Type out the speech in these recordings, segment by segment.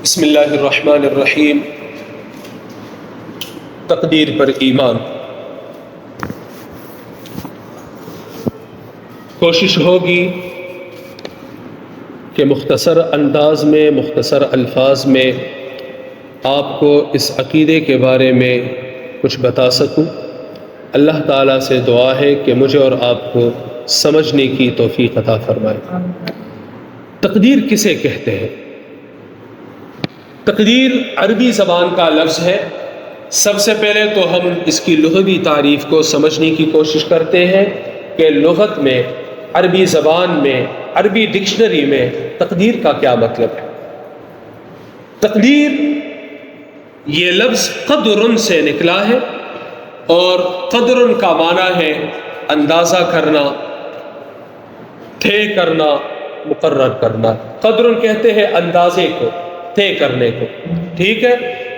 بسم اللہ الرحمن الرحیم۔ تقدیر پر ایمان۔ کوشش ہوگی کہ مختصر انداز میں، مختصر الفاظ میں آپ کو اس عقیدے کے بارے میں کچھ بتا سکوں۔ اللہ تعالیٰ سے دعا ہے کہ مجھے اور آپ کو سمجھنے کی توفیق عطا فرمائے۔ تقدیر کسے کہتے ہیں؟ تقدیر عربی زبان کا لفظ ہے۔ سب سے پہلے تو ہم اس کی لغوی تعریف کو سمجھنے کی کوشش کرتے ہیں کہ لغت میں، عربی زبان میں، عربی ڈکشنری میں تقدیر کا کیا مطلب ہے۔ تقدیر یہ لفظ قدر سے نکلا ہے، اور قدر کا معنی ہے اندازہ کرنا، طے کرنا، مقرر کرنا۔ قدر کہتے ہیں اندازے کو، طے کرنے کو، ٹھیک ہے۔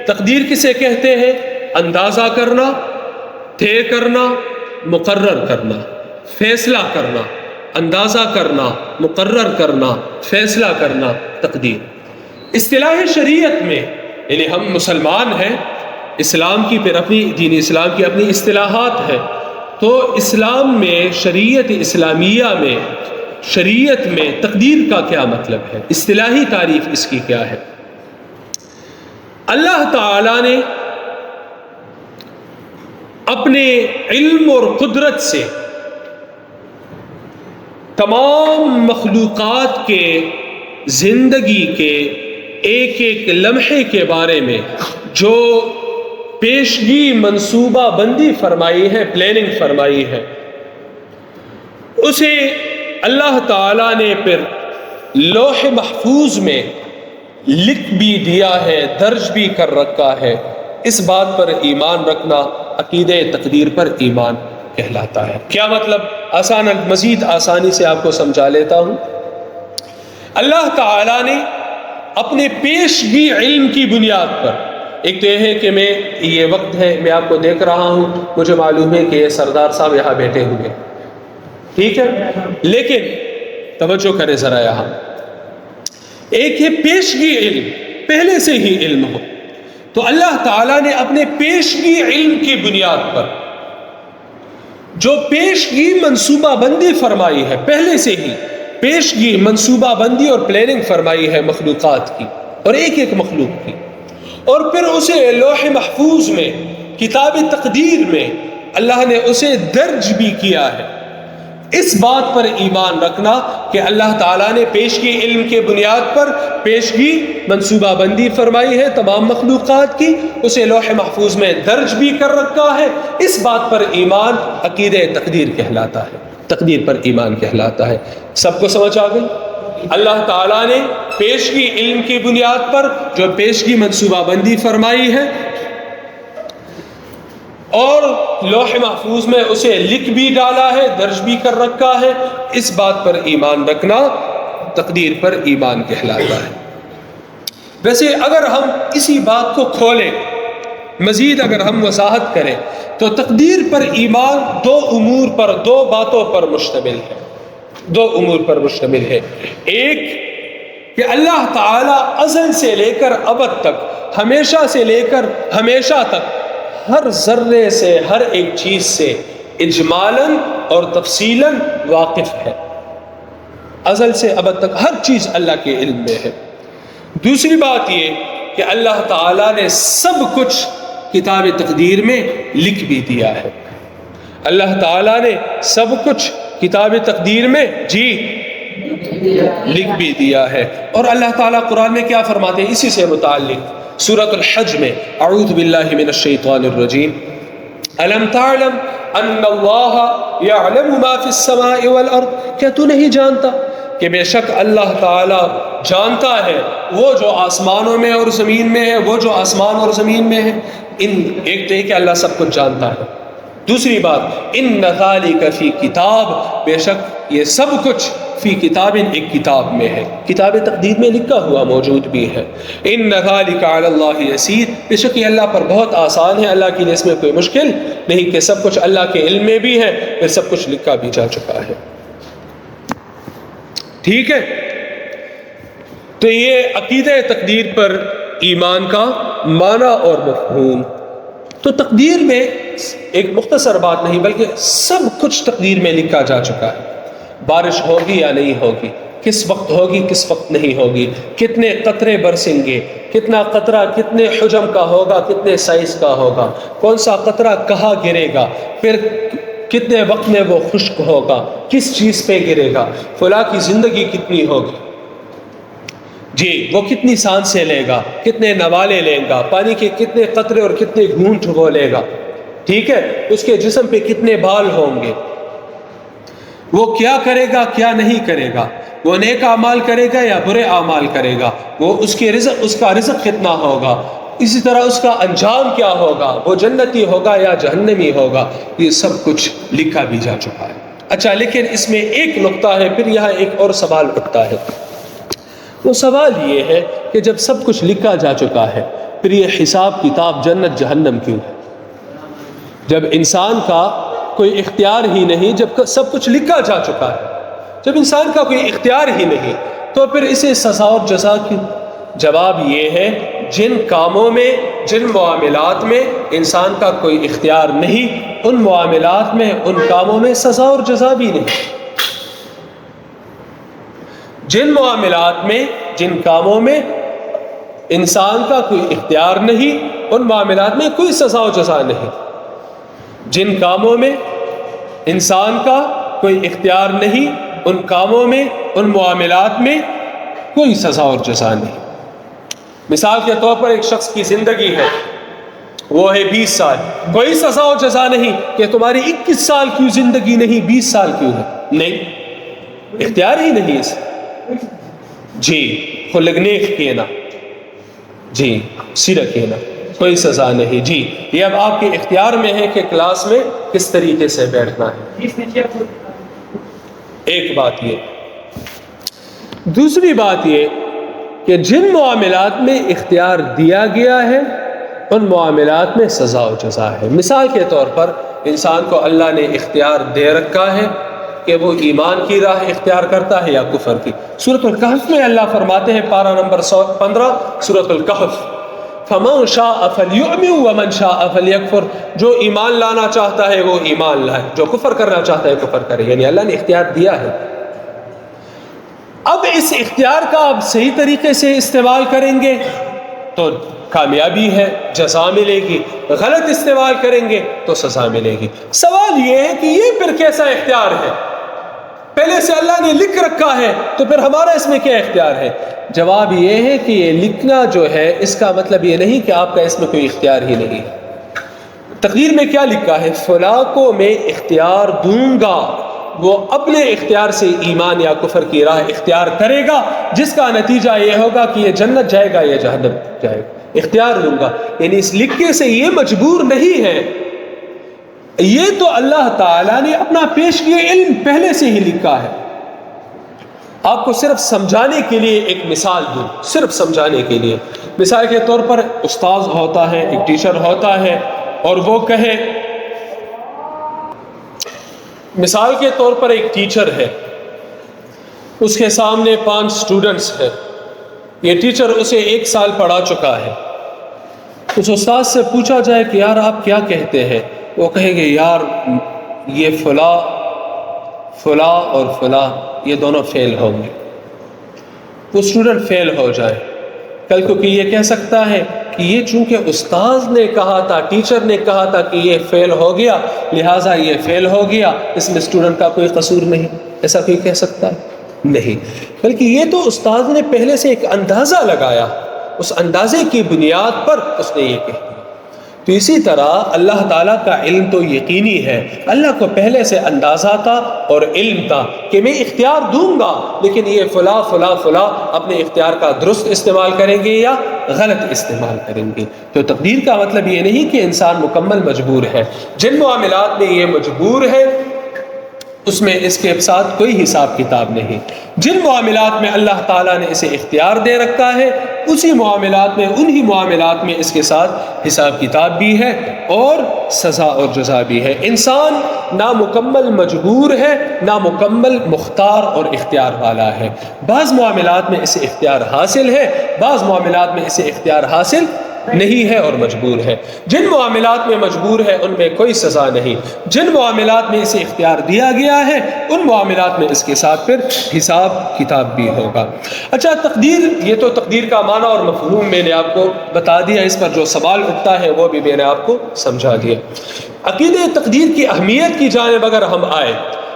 تقدیر کسے کہتے ہیں؟ اندازہ کرنا، طے کرنا، مقرر کرنا، فیصلہ کرنا۔ اندازہ کرنا، مقرر کرنا، فیصلہ کرنا، تقدیر۔ اصطلاح شریعت میں، یعنی ہم مسلمان ہیں، اسلام کی پھر اپنی دین اسلام کی اپنی اصطلاحات ہے، تو اسلام میں، شریعت اسلامیہ میں، شریعت میں تقدیر کا کیا مطلب ہے، اصطلاحی تعریف اس کی کیا ہے؟ اللہ تعالیٰ نے اپنے علم اور قدرت سے تمام مخلوقات کے زندگی کے ایک ایک لمحے کے بارے میں جو پیشگی منصوبہ بندی فرمائی ہے، پلاننگ فرمائی ہے، اسے اللہ تعالیٰ نے پھر لوح محفوظ میں لکھ بھی دیا ہے، درج بھی کر رکھا ہے۔ اس بات پر ایمان رکھنا عقیدہ تقدیر پر ایمان کہلاتا ہے۔ کیا مطلب؟ مزید آسانی سے آپ کو سمجھا لیتا ہوں۔ اللہ تعالیٰ نے اپنے پیشگی علم کی بنیاد پر، ایک تو یہ ہے کہ یہ وقت ہے، میں آپ کو دیکھ رہا ہوں، مجھے معلوم ہے کہ یہ سردار صاحب یہاں بیٹھے ہوئے، ٹھیک ہے، لیکن توجہ کریں ذرا یہاں۔ ایک ہے پیشگی علم، پہلے سے ہی علم ہو، تو اللہ تعالیٰ نے اپنے پیشگی علم کی بنیاد پر جو پیشگی منصوبہ بندی فرمائی ہے، پہلے سے ہی پیشگی منصوبہ بندی اور پلاننگ فرمائی ہے مخلوقات کی، اور ایک ایک مخلوق کی، اور پھر اسے لوح محفوظ میں، کتاب تقدیر میں اللہ نے اسے درج بھی کیا ہے۔ اس بات پر ایمان رکھنا کہ اللہ تعالیٰ نے پیشگی علم کے بنیاد پر پیشگی منصوبہ بندی فرمائی ہے تمام مخلوقات کی، اسے لوح محفوظ میں درج بھی کر رکھا ہے، اس بات پر ایمان عقیدہ تقدیر کہلاتا ہے، تقدیر پر ایمان کہلاتا ہے۔ سب کو سمجھ آ گئی؟ اللہ تعالیٰ نے پیشگی علم کی بنیاد پر جو پیشگی منصوبہ بندی فرمائی ہے اور لوح محفوظ میں اسے لکھ بھی ڈالا ہے، درج بھی کر رکھا ہے، اس بات پر ایمان رکھنا تقدیر پر ایمان کہلاتا ہے۔ ویسے اگر ہم اسی بات کو کھولیں، مزید اگر ہم وضاحت کریں، تو تقدیر پر ایمان دو امور پر، دو باتوں پر مشتمل ہے، دو امور پر مشتمل ہے۔ ایک کہ اللہ تعالیٰ ازل سے لے کر ابد تک، ہمیشہ سے لے کر ہمیشہ تک، ہر ذرے سے، ہر ایک چیز سے اجمالاً اور تفصیلاً واقف ہے۔ ازل سے ابد تک ہر چیز اللہ کے علم میں ہے۔ دوسری بات یہ کہ اللہ تعالیٰ نے سب کچھ کتاب تقدیر میں لکھ بھی دیا ہے۔ اللہ تعالیٰ نے سب کچھ کتاب تقدیر میں لکھ بھی دیا ہے۔ اور اللہ تعالیٰ قرآن میں کیا فرماتے ہیں اسی سے متعلق؟ سورۃ الحج میں، اعوذ باللہ من الشیطان الرجیم، الم تعلم ان اللہ یعلم ما فی السماء والارض، کیا تو نہیں جانتا کہ بے شک اللہ تعالیٰ جانتا ہے وہ جو آسمانوں میں اور زمین میں ہے، وہ جو آسمان اور زمین میں ہے۔ ایک تو ہے کہ اللہ سب کچھ جانتا ہے، دوسری بات ان ذالک فی کتاب، بے شک یہ سب کچھ فی کتاب، ایک کتاب میں ہے، کتاب تقدیر میں لکھا ہوا موجود بھی ہے۔ ان ذالک علی اللہ یسیر، بے شک یہ اللہ پر بہت آسان ہے، اللہ کے لیے اس میں کوئی مشکل نہیں کہ سب کچھ اللہ کے علم میں بھی ہے، پھر سب کچھ لکھا بھی جا چکا ہے، ٹھیک ہے۔ تو یہ عقیدہ تقدیر پر ایمان کا معنی اور مفہوم. تو تقدیر میں ایک مختصر بات نہیں بلکہ سب کچھ تقدیر میں لکھا جا چکا ہے. بارش ہوگی یا نہیں ہوگی، کس وقت ہوگی کس وقت نہیں ہوگی، کتنے قطرے برسیں گے، کتنا قطرہ کتنے حجم کا ہوگا، کتنے سائز کا ہوگا، کون سا قطرہ کہاں گرے گا، پھر کتنے وقت میں وہ خشک ہوگا، کس چیز پہ گرے گا، فلاں کی زندگی کتنی ہوگی، جی وہ کتنی سانسیں لے گا، کتنے نوالے لے گا، پانی کے کتنے قطرے اور کتنے گھونٹ وہ لے گا، ٹھیک ہے، اس کے جسم پہ کتنے بال ہوں گے، وہ کیا کرے گا کیا نہیں کرے گا، وہ نیک اعمال کرے گا یا برے اعمال کرے گا، وہ اس کا رزق کتنا ہوگا، اسی طرح اس کا انجام کیا ہوگا، وہ جنتی ہوگا یا جہنمی ہوگا، یہ سب کچھ لکھا بھی جا چکا ہے. اچھا لیکن اس میں ایک نقطہ ہے، پھر یہاں ایک اور سوال اٹھتا ہے. وہ سوال یہ ہے کہ جب سب کچھ لکھا جا چکا ہے پھر یہ حساب کتاب جنت جہنم کیوں ہے؟ جب انسان کا کوئی اختیار ہی نہیں، جب سب کچھ لکھا جا چکا ہے، جب انسان کا کوئی اختیار ہی نہیں تو پھر اسے سزا اور جزا کیوں؟ جواب یہ ہے جن کاموں میں جن معاملات میں انسان کا کوئی اختیار نہیں، ان معاملات میں ان کاموں میں سزا اور جزا بھی نہیں. جن معاملات میں جن کاموں میں انسان کا کوئی اختیار نہیں، ان معاملات میں کوئی سزا و جزا نہیں. جن کاموں میں انسان کا کوئی اختیار نہیں، ان کاموں میں ان معاملات میں کوئی سزا اور جزا نہیں. مثال کے طور پر ایک شخص کی زندگی ہے، وہ ہے 20 سال، کوئی سزا و جزا نہیں کہ تمہاری 21 سال کیوں زندگی نہیں، 20 سال کیوں ہے، نہیں، اختیار ہی نہیں اس جی خلگنے کینا جی سیرہ کینا، کوئی سزا نہیں. جی یہ اب آپ کے اختیار میں ہے کہ کلاس میں کس طریقے سے بیٹھنا ہے. ایک بات یہ. دوسری بات یہ کہ جن معاملات میں اختیار دیا گیا ہے ان معاملات میں سزا و جزا ہے. مثال کے طور پر انسان کو اللہ نے اختیار دے رکھا ہے کہ وہ ایمان کی راہ اختیار کرتا ہے یا کفر کی. سورۃ الکہف میں اللہ فرماتے ہیں، پارہ نمبر 15 سورۃ الکہف، فَمَنْ شَاءَ فَلْيُؤْمِنْ وَمَنْ شَاءَ فَلْيَكْفُرْ، جو ایمان لانا چاہتا ہے وہ ایمان لائے، جو کفر کرنا چاہتا ہے کفر کرے. یعنی اللہ نے اختیار دیا ہے. اب اس اختیار کا آپ صحیح طریقے سے استعمال کریں گے تو کامیابی ہے، جزا ملے گی، غلط استعمال کریں گے تو سزا ملے گی. سوال یہ ہے کہ یہ پھر کیسا اختیار ہے؟ پہلے سے اللہ نے لکھ رکھا ہے تو پھر ہمارا اس میں کیا اختیار ہے؟ جواب یہ ہے کہ یہ لکھنا جو ہے اس کا مطلب یہ نہیں کہ آپ کا اس میں کوئی اختیار ہی نہیں. تقدیر میں کیا لکھا ہے؟ فلاں کو میں اختیار دوں گا، وہ اپنے اختیار سے ایمان یا کفر کی راہ اختیار کرے گا، جس کا نتیجہ یہ ہوگا کہ یہ جنت جائے گا یا جہنم جائے گا. اختیار دوں گا، یعنی اس لکھنے سے یہ مجبور نہیں ہے، یہ تو اللہ تعالیٰ نے اپنا پیش کیے علم پہلے سے ہی لکھا ہے. آپ کو صرف سمجھانے کے لیے ایک مثال دوں، صرف سمجھانے کے لیے. مثال کے طور پر استاذ ہوتا ہے، ایک ٹیچر ہوتا ہے اور وہ کہے، مثال کے طور پر ایک ٹیچر ہے، اس کے سامنے 5 اسٹوڈنٹس ہیں. یہ ٹیچر اسے 1 سال پڑھا چکا ہے. اس استاد سے پوچھا جائے کہ یار آپ کیا کہتے ہیں؟ وہ کہیں گے یار یہ فلاں فلاں اور فلاں یہ دونوں فیل ہوں گے. وہ اسٹوڈنٹ فیل ہو جائے، کل کو کہ یہ کہہ سکتا ہے کہ یہ چونکہ استاذ نے کہا تھا، ٹیچر نے کہا تھا کہ یہ فیل ہو گیا لہٰذا یہ فیل ہو گیا، اس میں اسٹوڈنٹ کا کوئی قصور نہیں. ایسا کوئی کہہ سکتا ہے؟ نہیں، بلکہ یہ تو استاذ نے پہلے سے ایک اندازہ لگایا، اس اندازے کی بنیاد پر اس نے یہ کہہ دیا. تو اسی طرح اللہ تعالیٰ کا علم تو یقینی ہے، اللہ کو پہلے سے اندازہ تھا اور علم تھا کہ میں اختیار دوں گا، لیکن یہ فلاں فلاں فلاں اپنے اختیار کا درست استعمال کریں گے یا غلط استعمال کریں گے. تو تقدیر کا مطلب یہ نہیں کہ انسان مکمل مجبور ہے. جن معاملات میں یہ مجبور ہے اس میں اس کے ساتھ کوئی حساب کتاب نہیں۔ جن معاملات میں اللہ تعالیٰ نے اسے اختیار دے رکھا ہے اسی معاملات میں، انہی معاملات میں اس کے ساتھ حساب کتاب بھی ہے اور سزا اور جزا بھی ہے۔ انسان نامکمل مجبور ہے، نامکمل مختار اور اختیار والا ہے۔ بعض معاملات میں اسے اختیار حاصل ہے، بعض معاملات میں اسے اختیار حاصل نہیں ہے اور مجبور ہے۔ جن معاملات میں مجبور ہے ان میں کوئی سزا نہیں، جن معاملات میں اسے اختیار دیا گیا ہے ان معاملات میں اس کے ساتھ پھر حساب کتاب بھی ہوگا۔ اچھا، تقدیر، یہ تو تقدیر کا معنی اور مفہوم میں نے آپ کو بتا دیا، اس پر جو سوال اٹھتا ہے وہ بھی میں نے آپ کو سمجھا دیا۔ عقیدہ تقدیر کی اہمیت کی جانب اگر ہم آئے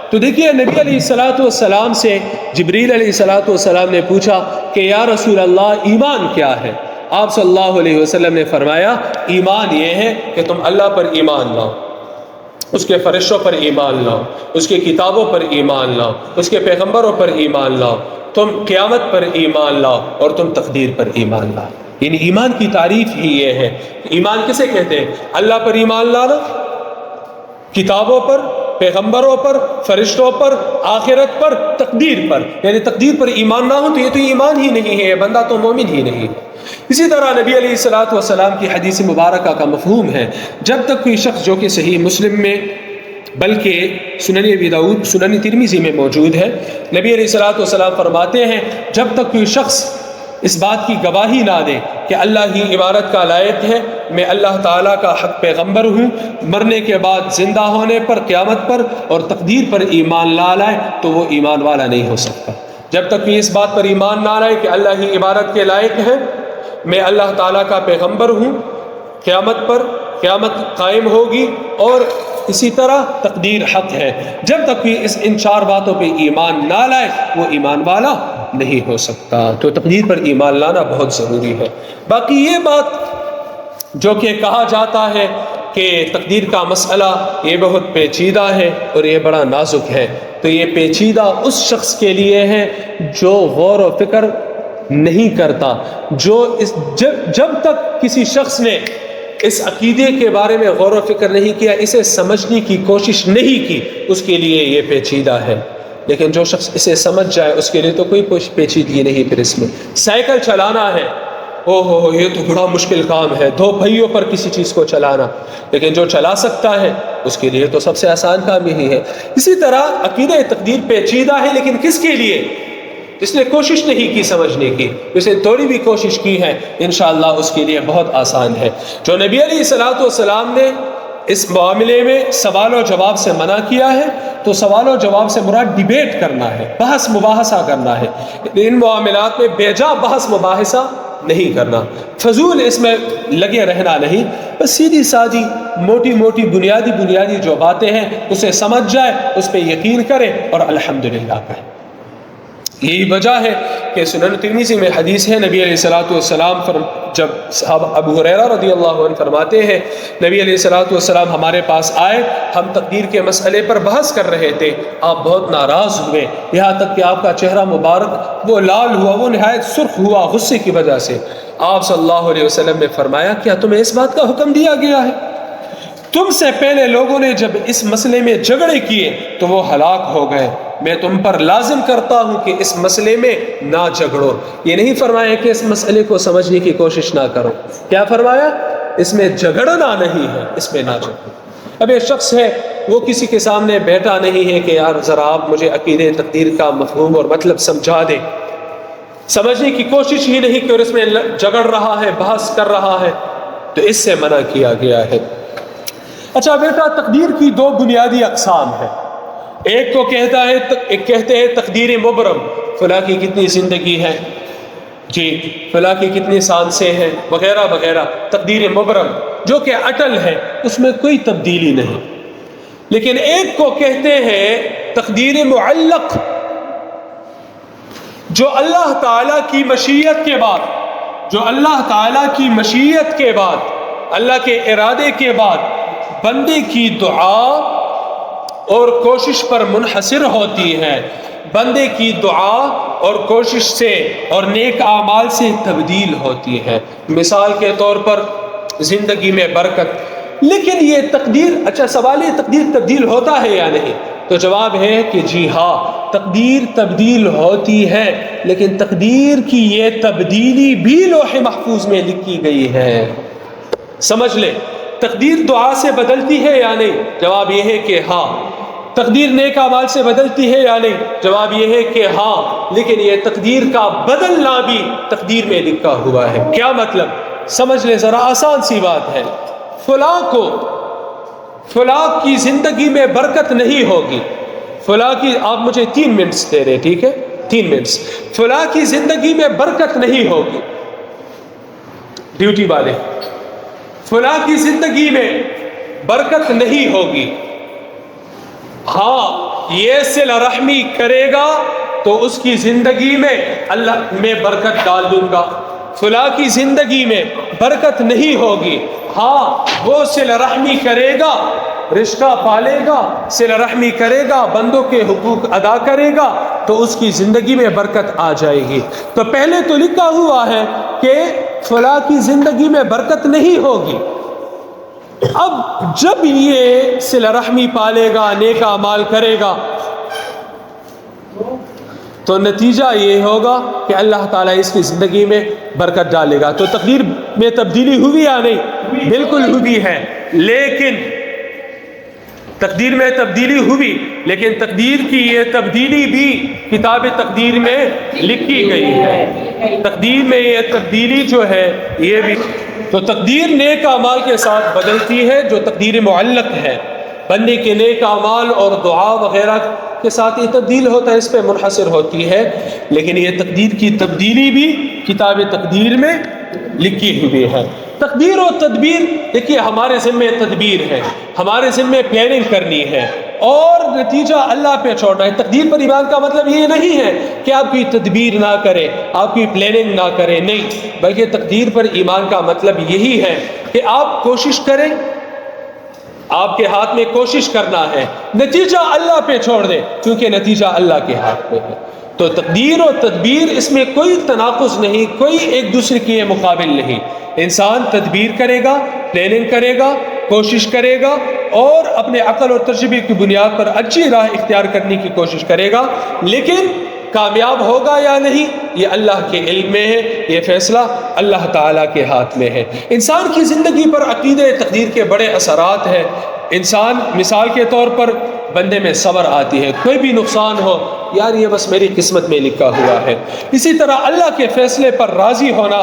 تو دیکھیے، نبی علیہ الصلوۃ والسلام سے جبریل علیہ الصلوۃ والسلام نے پوچھا کہ یا رسول اللہ ایمان کیا ہے؟ آپ صلی اللہ علیہ وسلم نے فرمایا ایمان یہ ہے کہ تم اللہ پر ایمان لاؤ، اس کے فرشتوں پر ایمان لاؤ، اس کی کتابوں پر ایمان لاؤ، اس کے پیغمبروں پر ایمان لاؤ، تم قیامت پر ایمان لاؤ اور تم تقدیر پر ایمان لاؤ۔ یعنی ایمان کی تعریف ہی یہ ہے۔ ایمان کسے کہتے ہیں؟ اللہ پر ایمان لانا، کتابوں پر، پیغمبروں پر، فرشتوں پر، آخرت پر، تقدیر پر۔ یعنی تقدیر پر ایمان نہ ہو تو یہ تو ایمان ہی نہیں ہے، بندہ تو مومن ہی نہیں۔ اسی طرح نبی علیہ الصلوۃ والسلام کی حدیث مبارکہ کا مفہوم ہے، جب تک کوئی شخص، جو کہ صحیح مسلم میں بلکہ سنن ابی داؤد، سنن ترمذی میں موجود ہے، نبی علیہ الصلوۃ والسلام فرماتے ہیں جب تک کوئی شخص اس بات کی گواہی نہ دے کہ اللہ ہی عبادت کا لائق ہے، میں اللہ تعالیٰ کا حق پیغمبر ہوں، مرنے کے بعد زندہ ہونے پر، قیامت پر اور تقدیر پر ایمان نہ لائے تو وہ ایمان والا نہیں ہو سکتا۔ جب تک کہ اس بات پر ایمان نہ لائے کہ اللہ ہی عبادت کے لائق ہے، میں اللہ تعالیٰ کا پیغمبر ہوں، قیامت قائم ہوگی اور اسی طرح تقدیر حق ہے، جب تک کہ ان چار باتوں پہ ایمان نہ لائے وہ ایمان والا نہیں ہو سکتا۔ تو تقدیر پر ایمان لانا بہت ضروری ہے۔ باقی یہ بات جو کہ کہا جاتا ہے کہ تقدیر کا مسئلہ یہ بہت پیچیدہ ہے اور یہ بڑا نازک ہے، تو یہ پیچیدہ اس شخص کے لیے ہے جو غور و فکر نہیں کرتا، جب تک کسی شخص نے اس عقیدے کے بارے میں غور و فکر نہیں کیا، اسے سمجھنے کی کوشش نہیں کی، اس کے لیے یہ پیچیدہ ہے۔ لیکن جو شخص اسے سمجھ جائے اس کے لیے تو کوئی پیچیدگی نہیں۔ پھر اس میں سائیکل چلانا ہے، یہ تو بڑا مشکل کام ہے، دو پہیوں پر کسی چیز کو چلانا، لیکن جو چلا سکتا ہے اس کے لیے تو سب سے آسان کام یہی ہے۔ اسی طرح عقیدہ تقدیر پیچیدہ ہے، لیکن کس کے لیے؟ جس نے کوشش نہیں کی سمجھنے کی، جس نے تھوڑی بھی کوشش کی ہے، انشاءاللہ اس کے لیے بہت آسان ہے۔ جو نبی علیہ الصلوۃ والسلام نے اس معاملے میں سوال و جواب سے منع کیا ہے، تو سوال و جواب سے مراد ڈیبیٹ کرنا ہے، بحث مباحثہ کرنا ہے۔ ان معاملات میں بے جا بحث مباحثہ نہیں کرنا، فضول اس میں لگے رہنا نہیں، بس سیدھی سادی موٹی موٹی بنیادی جو باتیں ہیں اسے سمجھ جائے، اس پہ یقین کرے اور الحمدللہ کہے۔ یہی وجہ ہے کہ سنن ترمذی میں حدیث ہے، نبی علیہ الصلوۃ والسلام جب صحابہ ابو ہریرہ رضی اللہ عنہ فرماتے ہیں نبی علیہ الصلوۃ والسلام ہمارے پاس آئے، ہم تقدیر کے مسئلے پر بحث کر رہے تھے، آپ بہت ناراض ہوئے، یہاں تک کہ آپ کا چہرہ مبارک وہ لال ہوا، وہ نہایت سرخ ہوا غصے کی وجہ سے۔ آپ صلی اللہ علیہ وسلم نے فرمایا کیا تمہیں اس بات کا حکم دیا گیا ہے؟ تم سے پہلے لوگوں نے جب اس مسئلے میں جھگڑے کیے تو وہ ہلاک ہو گئے، میں تم پر لازم کرتا ہوں کہ اس مسئلے میں نہ جھگڑو۔ یہ نہیں فرمایا کہ اس مسئلے کو سمجھنے کی کوشش نہ کرو، کیا فرمایا؟ اس میں جھگڑنا نہیں ہے، اس میں نہ جھگڑو۔ اب ایک شخص ہے وہ کسی کے سامنے بیٹھا نہیں ہے کہ یار ذرا آپ مجھے عقیدہ تقدیر کا مفہوم اور مطلب سمجھا دیں، سمجھنے کی کوشش ہی نہیں کہ اور اس میں جھگڑ رہا ہے، بحث کر رہا ہے، تو اس سے منع کیا گیا ہے۔ اچھا بیٹا، تقدیر کی دو بنیادی اقسام ہیں، ایک کو کہتے ہیں تقدیر مبرم، فلاں کی کتنی زندگی ہے جی، فلاں کی کتنی سانسیں ہیں وغیرہ وغیرہ، تقدیر مبرم جو کہ اٹل ہے، اس میں کوئی تبدیلی نہیں۔ لیکن ایک کو کہتے ہیں تقدیر معلق، جو اللہ تعالیٰ کی مشیت کے بعد، اللہ کے ارادے کے بعد بندے کی دعا اور کوشش پر منحصر ہوتی ہے، بندے کی دعا اور کوشش سے اور نیک اعمال سے تبدیل ہوتی ہے۔ مثال کے طور پر زندگی میں برکت، لیکن یہ تقدیر، اچھا سوال ہے تقدیر تبدیل ہوتا ہے یا نہیں؟ تو جواب ہے کہ جی ہاں، تقدیر تبدیل ہوتی ہے، لیکن تقدیر کی یہ تبدیلی بھی لوح محفوظ میں لکھی گئی ہے۔ سمجھ لے، تقدیر دعا سے بدلتی ہے یا نہیں؟ جواب یہ ہے کہ ہاں۔ تقدیر نیک اعمال سے بدلتی ہے یا نہیں؟ جواب یہ ہے کہ ہاں، لیکن یہ تقدیر کا بدلنا بھی تقدیر میں لکھا ہوا ہے۔ کیا مطلب؟ سمجھ لیں ذرا، آسان سی بات ہے۔ فلاں کی زندگی میں برکت نہیں ہوگی، فلاں کی، آپ مجھے 3 منٹس دے رہے، ٹھیک ہے، 3 منٹس۔ فلاں کی زندگی میں برکت نہیں ہوگی، ڈیوٹی والے، فلاں کی زندگی میں برکت نہیں ہوگی، ہاں یہ صلہ رحمی کرے گا تو اس کی زندگی میں اللہ میں برکت ڈال دوں گا۔ فلاں کی زندگی میں برکت نہیں ہوگی، ہاں وہ صلہ رحمی کرے گا، رشتہ پالے گا، صلہ رحمی کرے گا، بندوں کے حقوق ادا کرے گا تو اس کی زندگی میں برکت آ جائے گی۔ تو پہلے تو لکھا ہوا ہے کہ فلاں کی زندگی میں برکت نہیں ہوگی۔ اب جب یہ صلہ رحمی پالے گا، نیک اعمال کرے گا، تو نتیجہ یہ ہوگا کہ اللہ تعالیٰ اس کی زندگی میں برکت ڈالے گا۔ تو تقدیر میں تبدیلی ہوئی یا نہیں؟ بالکل ہوئی ہے، لیکن تقدیر میں تبدیلی ہوئی، لیکن تقدیر کی یہ تبدیلی بھی کتاب تقدیر میں لکھی گئی ہے۔ تقدیر میں یہ تبدیلی جو ہے یہ بھی، تو تقدیر نیک اعمال کے ساتھ بدلتی ہے، جو تقدیر معلق ہے، بندے کے نیک اعمال اور دعا وغیرہ کے ساتھ یہ تبدیل ہوتا ہے، اس پہ منحصر ہوتی ہے، لیکن یہ تقدیر کی تبدیلی بھی کتاب تقدیر میں لکھی ہوئی ہے۔ تقدیر و تدبیر، دیکھیے ہمارے ذمہ تدبیر ہے، ہمارے ذمہ پلاننگ کرنی ہے اور نتیجہ اللہ پہ چھوڑنا ہے۔ تقدیر پر ایمان کا مطلب یہ نہیں ہے کہ آپ کی تدبیر نہ کرے، آپ کی پلاننگ نہ کرے، نہیں، بلکہ تقدیر پر ایمان کا مطلب یہی ہے کہ آپ کوشش کریں، آپ کے ہاتھ میں کوشش کرنا ہے، نتیجہ اللہ پہ چھوڑ دیں، کیونکہ نتیجہ اللہ کے ہاتھ میں ہے۔ تو تقدیر و تدبیر، اس میں کوئی تناقض نہیں، کوئی ایک دوسرے کے مقابل نہیں۔ انسان تدبیر کرے گا، پلاننگ کرے گا، کوشش کرے گا اور اپنے عقل اور تجربے کی بنیاد پر اچھی راہ اختیار کرنے کی کوشش کرے گا، لیکن کامیاب ہوگا یا نہیں یہ اللہ کے علم میں ہے، یہ فیصلہ اللہ تعالیٰ کے ہاتھ میں ہے۔ انسان کی زندگی پر عقیدہ تقدیر کے بڑے اثرات ہیں۔ انسان مثال کے طور پر بندے میں صبر آتی ہے، کوئی بھی نقصان ہو، یار یہ بس میری قسمت میں لکھا ہوا ہے۔ اسی طرح اللہ کے فیصلے پر راضی ہونا،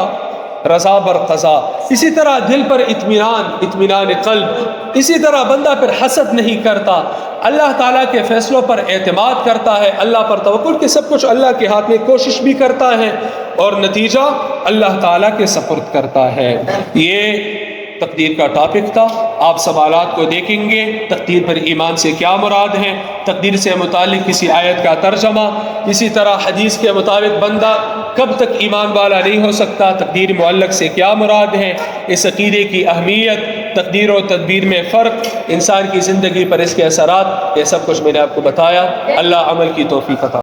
رضا بر قضا، اسی طرح دل پر اطمینان قلب، اسی طرح بندہ پھر حسد نہیں کرتا، اللہ تعالیٰ کے فیصلوں پر اعتماد کرتا ہے، اللہ پر توکل کہ سب کچھ اللہ کے ہاتھ میں، کوشش بھی کرتا ہے اور نتیجہ اللہ تعالیٰ کے سپرد کرتا ہے۔ یہ تقدیر کا ٹاپک تھا۔ آپ سوالات کو دیکھیں گے، تقدیر پر ایمان سے کیا مراد ہے، تقدیر سے متعلق کسی آیت کا ترجمہ، اسی طرح حدیث کے مطابق بندہ کب تک ایمان والا نہیں ہو سکتا، تقدیر معلق سے کیا مراد ہے، اس عقیدے کی اہمیت، تقدیر و تدبیر میں فرق، انسان کی زندگی پر اس کے اثرات، یہ سب کچھ میں نے آپ کو بتایا۔ اللہ عمل کی توفیق عطا